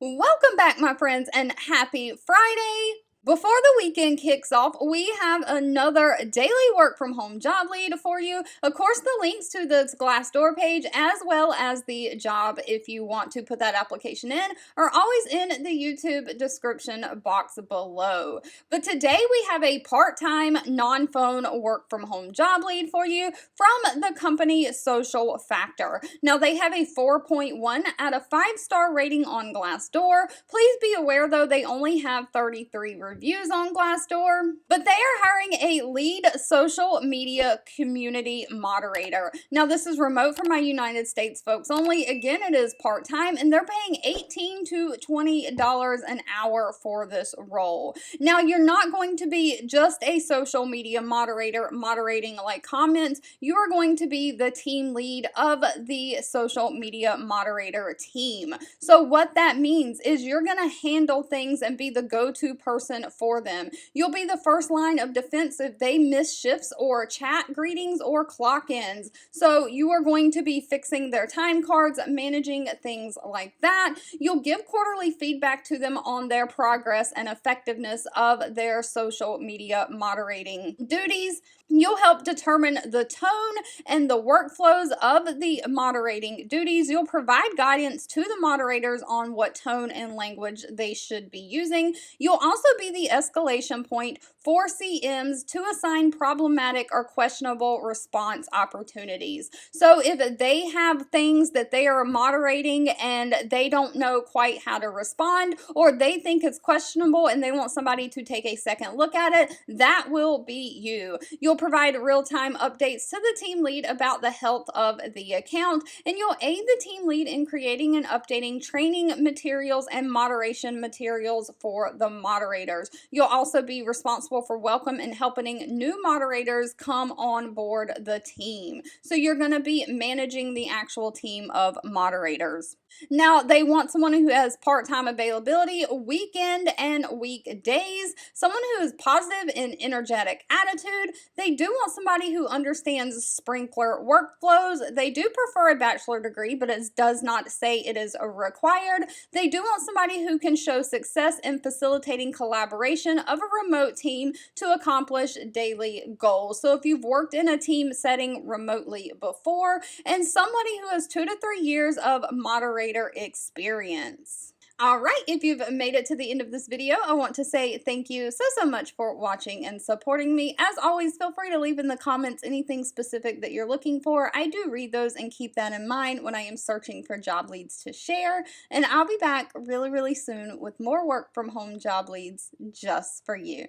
Welcome back, my friends, and happy Friday. Before the weekend kicks off, we have another daily work from home job lead for you. Of course, the links to the Glassdoor page as well as the job, if you want to put that application in, are always in the YouTube description box below. But today we have a part-time non-phone work from home job lead for you from the company Social Factor. Now, they have a 4.1 out of 5-star rating on Glassdoor. Please be aware, though, they only have 33 reviews on Glassdoor, but they are hiring a lead social media community moderator. Now, this is remote for my United States folks only. Again, it is part-time, and they're paying $18 to $20 an hour for this role. Now, you're not going to be just a social media moderator moderating like comments. You are going to be the team lead of the social media moderator team. So what that means is you're going to handle things and be the go-to person for them. You'll be the first line of defense if they miss shifts or chat greetings or clock ins. So you are going to be fixing their time cards, managing things like that. You'll give quarterly feedback to them on their progress and effectiveness of their social media moderating duties. You'll help determine the tone and the workflows of the moderating duties. You'll provide guidance to the moderators on what tone and language they should be using. You'll also be the escalation point for CMs to assign problematic or questionable response opportunities. So if they have things that they are moderating and they don't know quite how to respond, or they think it's questionable and they want somebody to take a second look at it, that will be you. You'll provide real-time updates to the team lead about the health of the account, and you'll aid the team lead in creating and updating training materials and moderation materials for the moderators. You'll also be responsible for welcome and helping new moderators come on board the team. So you're going to be managing the actual team of moderators. Now, they want someone who has part-time availability, weekend and weekdays, someone who is positive and energetic attitude. They do want somebody who understands sprinkler workflows. They do prefer a bachelor degree, but it does not say it is required. They do want somebody who can show success in facilitating collaboration of a remote team to accomplish daily goals. So if you've worked in a team setting remotely before, and somebody who has 2 to 3 years of moderator experience. All right, if you've made it to the end of this video, I want to say thank you so much for watching and supporting me. As always, feel free to leave in the comments anything specific that you're looking for. I do read those and keep that in mind when I am searching for job leads to share. And I'll be back really soon with more work from home job leads just for you.